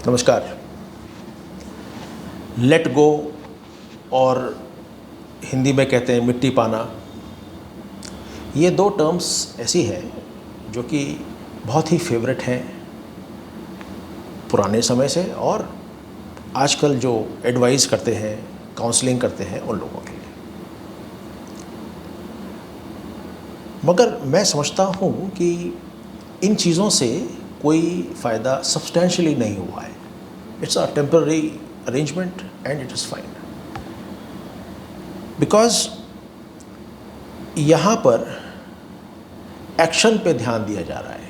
नमस्कार। Let go और हिंदी में कहते हैं मिट्टी पाना, ये दो टर्म्स ऐसी हैं जो कि बहुत ही फेवरेट हैं पुराने समय से और आजकल जो एडवाइस करते हैं, काउंसलिंग करते हैं उन लोगों के लिए। मगर मैं समझता हूँ कि इन चीज़ों से कोई फ़ायदा सब्सटेंशियली नहीं हुआ है। It's a temporary arrangement and it is fine, because यहाँ पर एक्शन पे ध्यान दिया जा रहा है।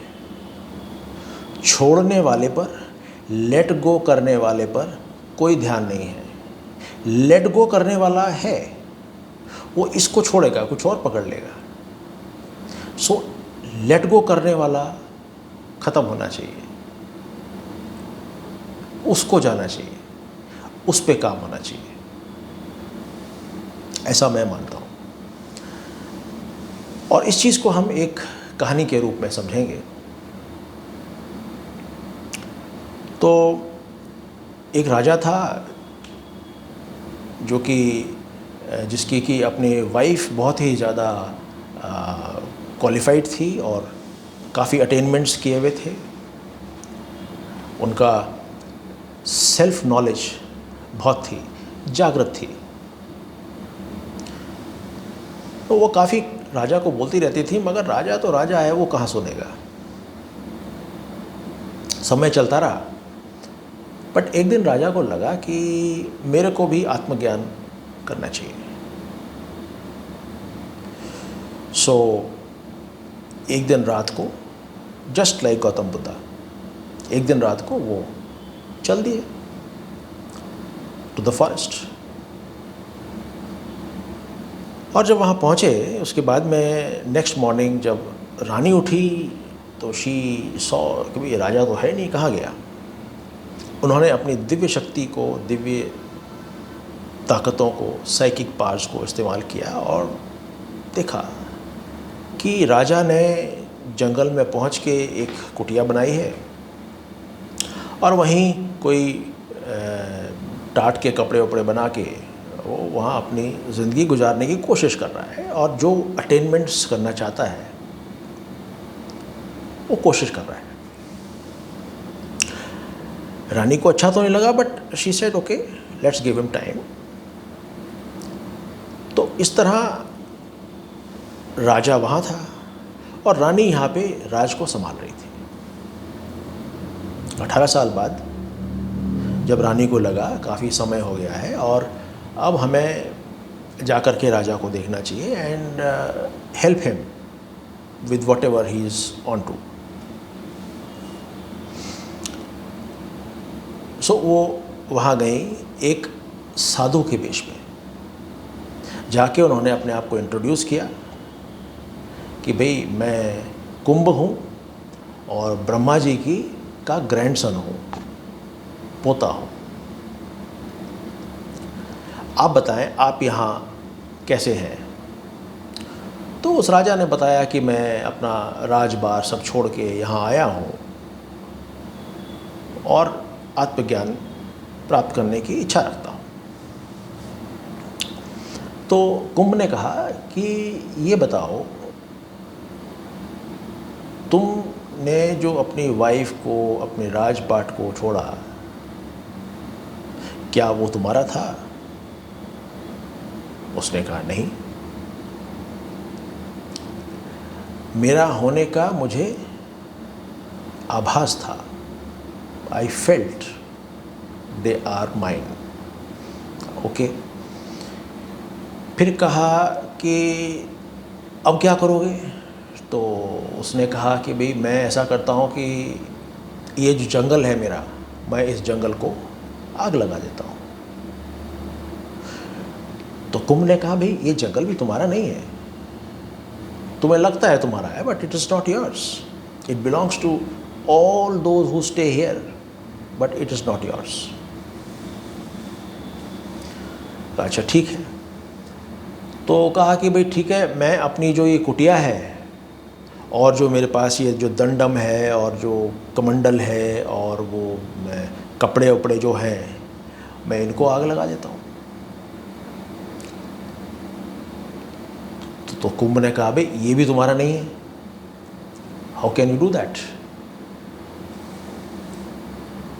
छोड़ने वाले पर, लेट गो करने वाले पर कोई ध्यान नहीं है। लेट गो करने वाला है, वो इसको छोड़ेगा, कुछ और पकड़ लेगा। सो लेट गो करने वाला ख़त्म होना चाहिए, उसको जाना चाहिए, उस पे काम होना चाहिए, ऐसा मैं मानता हूँ। और इस चीज़ को हम एक कहानी के रूप में समझेंगे। तो एक राजा था जो कि जिसकी कि अपनी वाइफ बहुत ही ज़्यादा क्वालिफाइड थी और काफ़ी अटेनमेंट्स किए हुए थे। उनका सेल्फ नॉलेज बहुत थी, जागृत थी। तो वो काफ़ी राजा को बोलती रहती थी, मगर राजा तो राजा है, वो कहाँ सुनेगा। समय चलता रहा, बट एक दिन राजा को लगा कि मेरे को भी आत्मज्ञान करना चाहिए। सो एक दिन रात को, जस्ट लाइक गौतम बुद्धा, एक दिन रात को वो चल दिए टू द फॉरेस्ट। और जब वहाँ पहुँचे, उसके बाद में नेक्स्ट मॉर्निंग जब रानी उठी तो शी सॉ कि भाई राजा तो है नहीं, कहाँ गया। उन्होंने अपनी दिव्य शक्ति को, दिव्य ताकतों को, साइकिक पावर्स को इस्तेमाल किया और देखा कि राजा ने जंगल में पहुंच के एक कुटिया बनाई है और वहीं कोई टाट के कपड़े वपड़े बना के वो वहाँ अपनी ज़िंदगी गुजारने की कोशिश कर रहा है और जो अटेनमेंट्स करना चाहता है वो कोशिश कर रहा है। रानी को अच्छा तो नहीं लगा, but she said okay, let's give him time. तो इस तरह राजा वहाँ था और रानी यहाँ पे राज को संभाल रही थी। 18 साल बाद जब रानी को लगा काफ़ी समय हो गया है और अब हमें जाकर के राजा को देखना चाहिए and help him with whatever he is on to. So वो वहाँ गई एक साधु के वेश में। जाके उन्होंने अपने आप को इंट्रोड्यूस किया कि भाई मैं कुंभ हूँ और ब्रह्मा जी की का ग्रैंडसन हूँ, पोता हूँ। आप बताएं आप यहाँ कैसे हैं। तो उस राजा ने बताया कि मैं अपना राजबार सब छोड़ के यहाँ आया हूँ और आत्मज्ञान प्राप्त करने की इच्छा रखता हूँ। तो कुंभ ने कहा कि ये बताओ, तुमने जो अपनी वाइफ को, अपने राजपाट को छोड़ा, क्या वो तुम्हारा था? उसने कहा नहीं, मेरा होने का मुझे आभास था। I felt they are mine. Okay. फिर कहा कि अब क्या करोगे? तो उसने कहा कि भाई मैं ऐसा करता हूँ कि ये जो जंगल है मेरा, मैं इस जंगल को आग लगा देता हूँ। तो कुंभ ने कहा भाई ये जंगल भी तुम्हारा नहीं है, तुम्हें लगता है तुम्हारा है, but it is not yours. It belongs to all those who stay here, but it is not yours. अच्छा ठीक है। तो कहा कि भाई ठीक है, मैं अपनी जो ये कुटिया है और जो मेरे पास ये जो दंडम है और जो कमंडल है और वो कपड़े उपड़े जो हैं मैं इनको आग लगा देता हूँ। तो कुंभ ने कहा, भाई ये भी तुम्हारा नहीं है, how can you do that?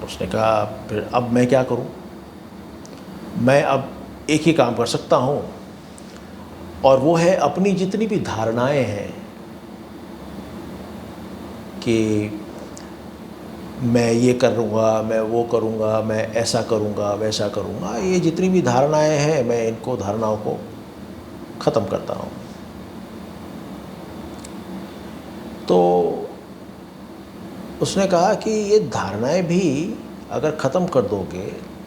उसने कहा, फिर अब मैं क्या करूं? मैं अब एक ही काम कर सकता हूं, और वो है अपनी जितनी भी धारणाएं हैं कि मैं ये करूँगा, मैं वो करूँगा, मैं ऐसा करूँगा, वैसा करूँगा, ये जितनी भी धारणाएं हैं मैं इनको धारणाओं को ख़त्म करता हूँ। तो उसने कहा कि ये धारणाएं भी अगर ख़त्म कर दोगे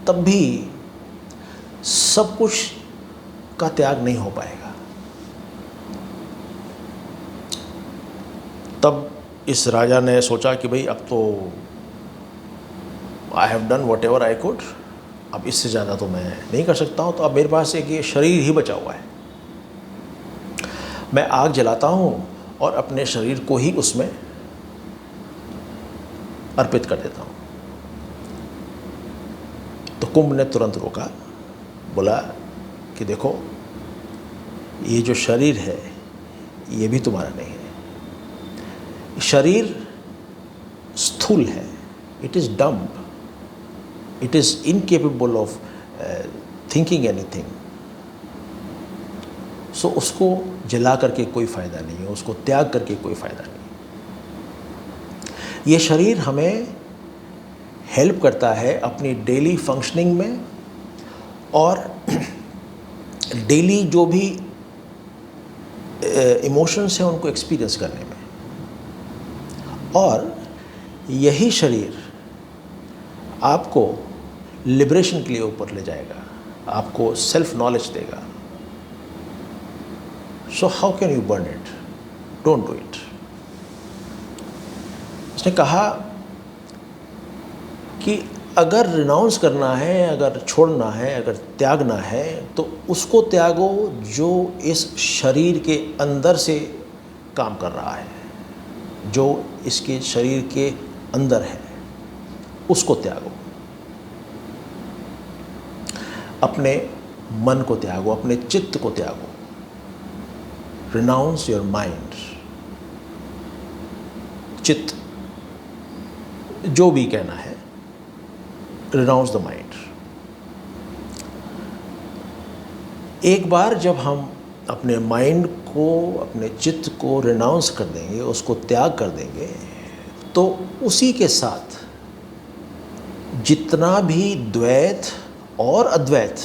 तब भी सब कुछ का त्याग नहीं हो पाएगा। तब इस राजा ने सोचा कि भाई अब तो I have done what ever I could, अब इससे ज़्यादा तो मैं नहीं कर सकता हूँ, तो अब मेरे पास एक ये शरीर ही बचा हुआ है। मैं आग जलाता हूँ और अपने शरीर को ही उसमें अर्पित कर देता हूँ। तो कुंभ ने तुरंत रोका, बोला कि देखो ये जो शरीर है ये भी तुम्हारा नहीं है। शरीर स्थूल है, it is dumb, it is incapable of thinking anything. So उसको जला करके कोई फ़ायदा नहीं है, उसको त्याग करके कोई फ़ायदा नहीं। ये शरीर हमें हेल्प करता है अपनी डेली फंक्शनिंग में और डेली जो भी इमोशंस हैं उनको एक्सपीरियंस करने में। और यही शरीर आपको लिबरेशन के लिए ऊपर ले जाएगा, आपको सेल्फ नॉलेज देगा। So how can you burn it? Don't do it. उसने कहा कि अगर रिनाउंस करना है, अगर छोड़ना है, अगर त्यागना है तो उसको त्यागो जो इस शरीर के अंदर से काम कर रहा है, जो इसके शरीर के अंदर है, उसको त्यागो। अपने मन को त्यागो, अपने चित्त को त्यागो। Renounce your mind. चित्त जो भी कहना है, रिनाउंस द माइंड। एक बार जब हम अपने माइंड को, अपने चित्त को रिनाउंस कर देंगे, उसको त्याग कर देंगे, तो उसी के साथ जितना भी द्वैत और अद्वैत,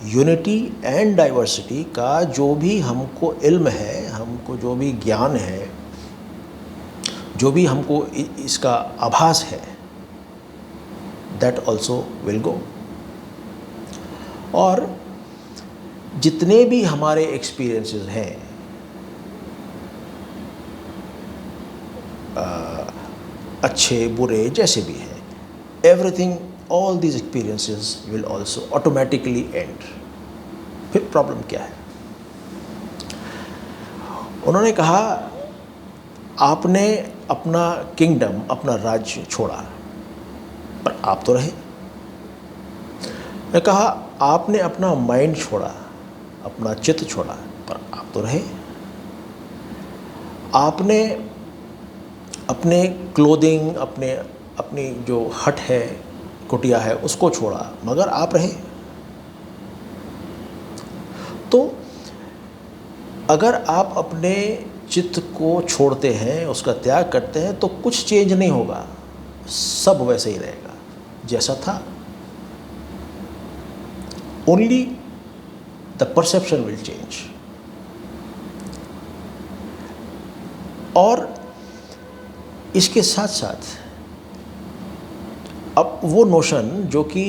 यूनिटी एंड डाइवर्सिटी का जो भी हमको इल्म है, हमको जो भी ज्ञान है, जो भी हमको इसका आभास है, दैट ऑल्सो विल गो। और जितने भी हमारे एक्सपीरियंसेस हैं, अच्छे बुरे जैसे भी हैं, everything, all these experiences will also automatically and. फिर प्रॉब्लम क्या है? उन्होंने कहा, आपने अपना किंगडम, अपना राज्य छोड़ा पर आप तो रहे। मैं कहा, आपने अपना माइंड छोड़ा, अपना चित्त छोड़ा, पर आप तो रहे। आपने अपने क्लोथिंग, अपनी जो हट है, कुटिया है, उसको छोड़ा, मगर आप रहे। तो अगर आप अपने चित्त को छोड़ते हैं, उसका त्याग करते हैं, तो कुछ चेंज नहीं होगा, सब वैसे ही रहेगा जैसा था। Only the perception will change. और इसके साथ साथ अब वो नोशन जो कि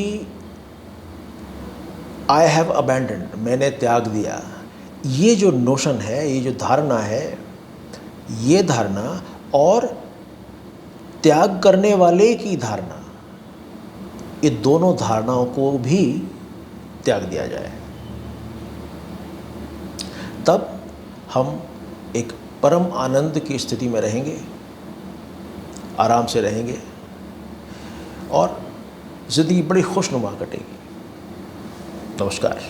आई हैव अबैंडन्ड, मैंने त्याग दिया, ये जो नोशन है, ये जो धारणा है, ये धारणा और त्याग करने वाले की धारणा, ये दोनों धारणाओं को भी त्याग दिया जाए, तब हम एक परम आनंद की स्थिति में रहेंगे, आराम से रहेंगे और ज़िंदगी बड़ी खुशनुमा कटेगी। नमस्कार।